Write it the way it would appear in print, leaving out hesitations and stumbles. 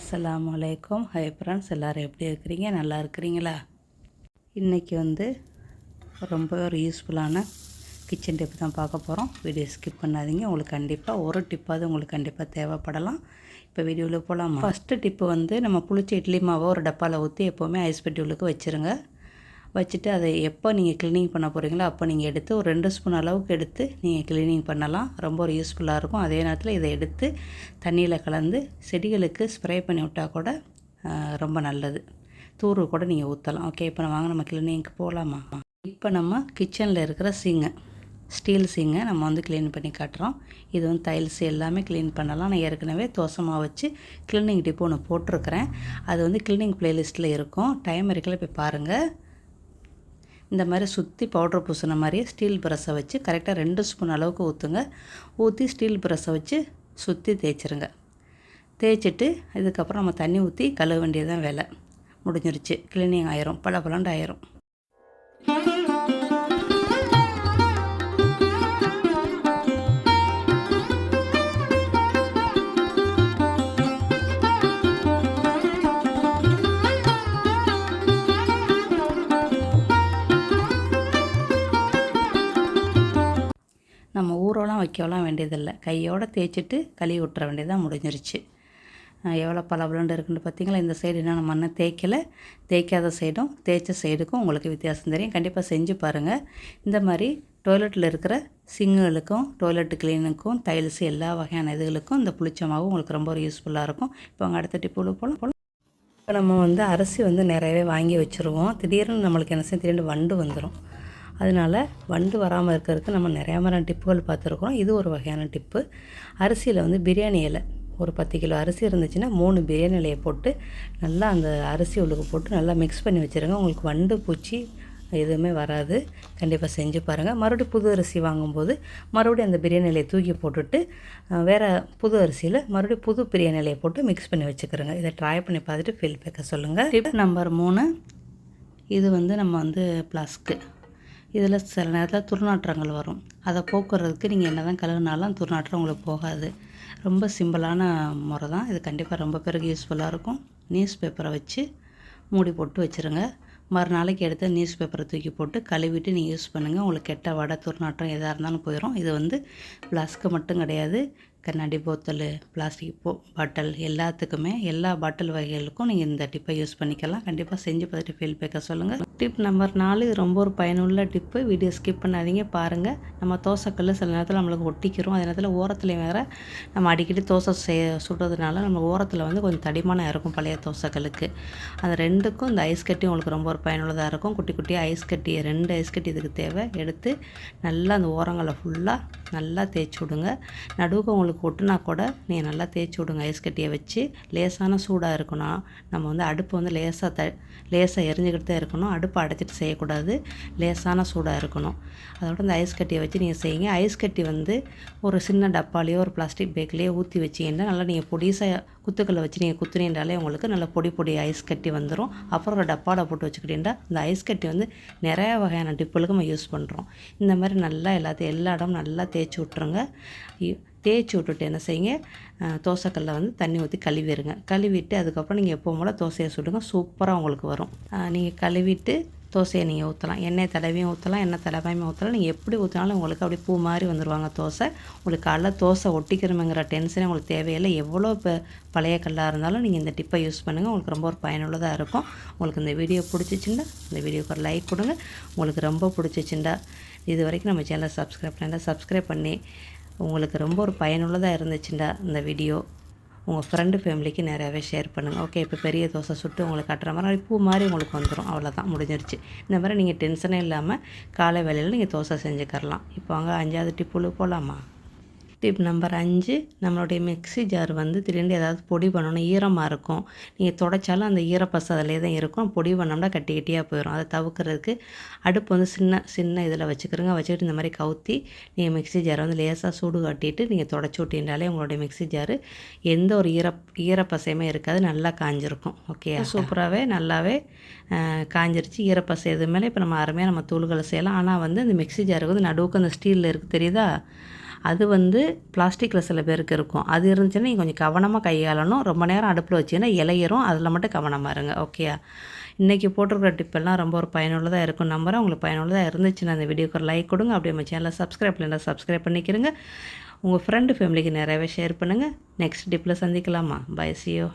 அஸ்ஸலாமு அலைக்கும். Hi friends, எல்லோரும் எப்படி இருக்கிறீங்க? நல்லா இருக்கிறீங்களா? இன்றைக்கி ரொம்ப ஒரு யூஸ்ஃபுல்லான கிச்சன் டிப் தான் பார்க்க போகிறோம். வீடியோ ஸ்கிப் பண்ணாதீங்க. உங்களுக்கு கண்டிப்பாக ஒரு டிப்பாவது உங்களுக்கு கண்டிப்பாக தேவைப்படலாம். இப்போ வீடியோவில் போகலாமா? ஃபஸ்ட்டு டிப்பு நம்ம புளிச்ச இட்லி மாவை ஒரு டப்பாவில் ஊற்றி எப்போவுமே ஐஸ் பெட்டி உள்ளுக்கு வச்சுருங்க. வச்சுட்டு அதை எப்போ நீங்கள் க்ளீனிங் பண்ண போகிறீங்களோ அப்போ நீங்கள் எடுத்து ஒரு 2 ஸ்பூன் அளவுக்கு எடுத்து நீங்கள் க்ளீனிங் பண்ணலாம். ரொம்ப ஒரு யூஸ்ஃபுல்லாக இருக்கும். அதே நேரத்தில் இதை எடுத்து தண்ணியில் கலந்து செடிகளுக்கு ஸ்ப்ரே பண்ணி விட்டால் கூட ரொம்ப நல்லது. தூர் கூட நீங்கள் ஊற்றலாம். ஓகே, இப்போ நம்ம க்ளீனிங்க்கு போகலாமா? இப்போ நம்ம கிச்சனில் இருக்கிற ஸ்டீல் சிங்கை நம்ம க்ளீன் பண்ணி காட்டுறோம். இது டைல்ஸ் எல்லாமே க்ளீன் பண்ணலாம். நான் ஏற்கனவே தோசை மாவு வச்சு க்ளீனிங் டிப் ஒன்று போட்டிருக்கிறேன். அது க்ளீனிங் ப்ளேலிஸ்ட்டில் இருக்கும். டைம் இருக்குல்ல, போய் பாருங்கள். இந்த மாதிரி சுற்றி பவுட்ரு பூசின மாதிரியே ஸ்டீல் ப்ரஷ்ஷை வச்சு கரெக்டாக 2 ஸ்பூன் அளவுக்கு ஊற்றுங்க. ஊற்றி ஸ்டீல் ப்ரஷ்ஷை வச்சு சுற்றி தேய்ச்சிருங்க. தேய்ச்சிட்டு இதுக்கப்புறம் நம்ம தண்ணி ஊற்றி கழுவ வேண்டியதுதான் வேலை. முடிஞ்சிருச்சு. க்ளீனிங் ஆயிரும், பளபளண்டு ஆயிரும். நம்ம ஊரெல்லாம் வைக்கலாம் வேண்டியதில்லை. கையோடு தேய்ச்சிட்டு கழுவி விட்டுற வேண்டியதாக முடிஞ்சிருச்சு. எவ்வளோ பளபளண்டு இருக்குன்னு பார்த்தீங்களா? இந்த சைடு என்ன நம்ம இன்னும் தேய்க்கலை. தேய்க்காத சைடும் தேய்ச்ச சைடுக்கும் உங்களுக்கு வித்தியாசம் தெரியும். கண்டிப்பாக செஞ்சு பாருங்கள். இந்த மாதிரி டாய்லெட்டில் இருக்கிற சிங்குகளுக்கும் டாய்லெட்டு க்ளீனுக்கும் டைல்ஸு எல்லா வகையான இதுகளுக்கும் இந்த புளிச்ச மாவு உங்களுக்கு ரொம்ப ஒரு யூஸ்ஃபுல்லாக இருக்கும். இப்போ அங்கே அடுத்த டிப்பு போகலாம். இப்போ நம்ம அரிசி நிறையவே வாங்கி வச்சுருவோம். திடீர்னு நம்மளுக்கு என்ன செய்ய, திடீர்னு வண்டு வந்துடும். அதனால் வண்டு வராமல் இருக்கிறதுக்கு நம்ம நிறையா டிப்புகள் பார்த்துருக்கோம். இது ஒரு வகையான டிப்பு. அரிசியில் பிரியாணி இலை ஒரு 10 கிலோ அரிசி இருந்துச்சுன்னா 3 பிரியாணி இலையை போட்டு நல்லா அந்த அரிசி உள்ளுக்கு போட்டு நல்லா மிக்ஸ் பண்ணி வச்சுருங்க. உங்களுக்கு வண்டு பூச்சி எதுவுமே வராது. கண்டிப்பாக செஞ்சு பாருங்கள். மறுபடியும் புது அரிசி வாங்கும்போது மறுபடியும் அந்த பிரியாணி இலையை தூக்கி போட்டுட்டு வேறு புது அரிசியில் மறுபடியும் புது பிரியாணி இலையை போட்டு மிக்ஸ் பண்ணி வச்சுக்கிறோங்க. இதை ட்ரை பண்ணி பார்த்துட்டு ஃபீட்பேக்கை சொல்லுங்கள். டிப் நம்பர் 3, இது நம்ம ஃப்ளாஸ்க்கு. இதில் சில நேரத்தில் துர்நாற்றங்கள் வரும். அதை போக்குறதுக்கு நீங்கள் என்ன தான் கழுவினாலும் துர்நாற்றம் உங்களுக்கு போகாது. ரொம்ப சிம்பிளான முறை தான் இது. கண்டிப்பாக ரொம்ப பேருக்கு யூஸ்ஃபுல்லாக இருக்கும். நியூஸ் பேப்பரை வச்சு மூடி போட்டு வச்சுருங்க. மறுநாளைக்கு எடுத்து நியூஸ் பேப்பரை தூக்கி போட்டு கழுவிட்டு நீங்கள் யூஸ் பண்ணுங்கள். உங்களுக்கு கெட்ட வடை துர்நாற்றம் எதாக இருந்தாலும் போயிடும். இது ஃப்ளாஸ்க்கு மட்டும் கிடையாது, கண்ணாடி போத்தல், பிளாஸ்டிக் பாட்டில் எல்லாத்துக்குமே, எல்லா பாட்டில் வகைகளுக்கும் நீங்கள் இந்த டிப்பை யூஸ் பண்ணிக்கலாம். கண்டிப்பாக செஞ்சு பார்த்துட்டு ஃபீட்பேக்கை சொல்லுங்கள். டிப் நம்பர் 4 ரொம்ப ஒரு பயனுள்ள டிப்பு. வீடியோ ஸ்கிப் பண்ணாதீங்க, பாருங்கள். நம்ம தோசைக்கல் சில நேரத்தில் நம்மளுக்கு ஒட்டிக்கிறோம். அதே நேரத்தில் ஓரத்துலேயும் வேறு நம்ம அடிக்கடி தோசை சுடுறதுனால நம்ம ஓரத்தில் கொஞ்சம் தடிமானம் இருக்கும் பழைய தோசைக்கல்லுக்கு. அந்த 2க்கும் இந்த ஐஸ் கட்டி உங்களுக்கு ரொம்ப ஒரு பயனுள்ளதாக இருக்கும். குட்டி குட்டியாக ஐஸ் கட்டி, 2 ஐஸ் கட்டி இதுக்கு தேவை. எடுத்து நல்லா அந்த ஓரங்களை ஃபுல்லாக நல்லா தேய்ச்சி விடுங்க. நடுவுக்கு உங்களுக்கு ஒட்டுனா கூட நீங்கள் நல்லா தேய்ச்சி விடுங்க. ஐஸ் கட்டியை வச்சு லேசான சூடாக இருக்கணும். நம்ம அடுப்பு லேசாக எரிஞ்சுக்கிட்டு தான் இருக்கணும். அடுப்பை அடைச்சிட்டு செய்யக்கூடாது. லேசான சூடாக இருக்கணும். அதோட இந்த ஐஸ் கட்டியை வச்சு நீங்கள் செய்யுங்க. ஐஸ் கட்டி ஒரு சின்ன டப்பாலேயோ ஒரு பிளாஸ்டிக் பேக்லேயோ ஊற்றி வச்சிங்கன்னா நல்லா நீங்கள் பொடிசாக குத்துக்களை வச்சு நீங்கள் குத்துனீண்டாலே உங்களுக்கு நல்லா பொடி ஐஸ் கட்டி வந்துடும். அப்புறம் ஒரு டப்பாவில் போட்டு வச்சுக்கிட்டீங்கன்னா இந்த ஐஸ் கட்டி நிறைய வகையான டிப்புகளுக்கு நம்ம யூஸ் பண்ணுறோம். இந்த மாதிரி நல்லா எல்லா இடமும் நல்லா தேய்ச்சி விட்ருங்க. தேய்ச்சி விட்டுட்டு என்ன செய்யுங்க, தோசைக்கல்ல தண்ணி ஊற்றி கழுவிடுங்க. கழுவிட்டு அதுக்கப்புறம் நீங்கள் எப்போவும் போல் தோசையை சுடுங்க. சூப்பராக உங்களுக்கு வரும். நீங்கள் கழுவிட்டு தோசையை நீங்கள் ஊற்றலாம். எண்ணெய் தடவையும் ஊற்றலாம், எண்ணெய் தடவையும் ஊற்றலாம். நீங்கள் எப்படி ஊற்றினாலும் உங்களுக்கு அப்படி பூ மாதிரி வந்துடுவாங்க தோசை. உங்களுக்கு காலைல தோசை ஒட்டிக்கிறோங்கிற டென்ஷனே உங்களுக்கு தேவையில்லை. எவ்வளோ பழைய கல்லாக இருந்தாலும் நீங்கள் இந்த டிப்பை யூஸ் பண்ணுங்கள். உங்களுக்கு ரொம்ப ஒரு பயனுள்ளதாக இருக்கும். உங்களுக்கு இந்த வீடியோ பிடிச்சிச்சின்னா இந்த வீடியோக்கு ஒரு லைக் கொடுங்க. உங்களுக்கு ரொம்ப பிடிச்சிச்சிண்டா இது வரைக்கும் நம்ம சேனலை சப்ஸ்கிரைப் பண்ணி உங்களுக்கு ரொம்ப ஒரு பயனுள்ளதாக இருந்துச்சுண்டா இந்த வீடியோ உங்கள் ஃப்ரெண்டு ஃபேமிலிக்கு நிறையாவே ஷேர் பண்ணுங்கள். ஓகே, இப்போ பெரிய தோசை சுட்டு உங்களுக்கு கட்டுற மாதிரி பூ மாதிரி உங்களுக்கு வந்துடும். அவ்வளோதான், முடிஞ்சிருச்சு. இந்த மாதிரி நீங்கள் டென்ஷனே இல்லாமல் காலை வேலையில் நீங்கள் தோசை செஞ்சுக்கரலாம். இப்போ வாங்க 5வது டிப்புள்ள போகலாமா? டிப் நம்பர் 5, நம்மளுடைய மிக்ஸி ஜார் திடீர்னு ஏதாவது பொடி பண்ணணும், ஈரமாக இருக்கும். நீங்கள் துடைச்சாலும் அந்த ஈரப்பசை அதிலே தான் இருக்கும். பொடி பண்ணோம்னா கட்டி கட்டியாக போயிடும். அதை தவிர்க்கிறதுக்கு அடுப்பு சின்ன இதில் வச்சுக்கிறோங்க. வச்சுக்கிட்டு இந்த மாதிரி கவுத்தி நீங்கள் மிக்ஸி ஜாரை லேசாக சூடு காட்டிட்டு நீங்கள் துடைச்சி விட்டீங்கனாலே உங்களுடைய மிக்ஸி ஜார் எந்த ஒரு ஈரப்பசையுமே இருக்காது. நல்லா காஞ்சிருக்கும். ஓகே, சூப்பராகவே நல்லாவே காஞ்சிருச்சு. ஈரப்பசை எது மேலே இப்போ நம்ம அருமையாக நம்ம தூள்களை செய்யலாம். ஆனால் இந்த மிக்ஸி ஜாருக்கு நடுவுக்கு அந்த ஸ்டீலில் இருக்குது தெரியுதா, அது வந்து பிளாஸ்டிக்கில் சில பேருக்கு இருக்கும். அது இருந்துச்சுன்னா நீங்கள் கொஞ்சம் கவனமாக கையாளணும். ரொம்ப நேரம் அடுப்பில் வச்சிங்கன்னா இலையிரும். அதில் மட்டும் கவனமாக இருங்க. ஓகேயா? இன்றைக்கி போட்டிருக்கிற டிப்பெல்லாம் ரொம்ப ஒரு பயனுள்ளதாக இருக்கும் நம்புகிறேன். உங்களுக்கு பயனுள்ளதாக இருந்துச்சுன்னா அந்த வீடியோக்கு ஒரு லைக் கொடுங்க. அப்படியே நம்ம சேனலை சப்ஸ்கிரைப் பண்ணி சப்ஸ்கிரைப் பண்ணிக்கிறங்க. உங்கள் ஃப்ரெண்டு ஃபேமிலிக்கு நிறையவே ஷேர் பண்ணுங்கள். நெக்ஸ்ட் டிப்பில் சந்திக்கலாமா? By, see you.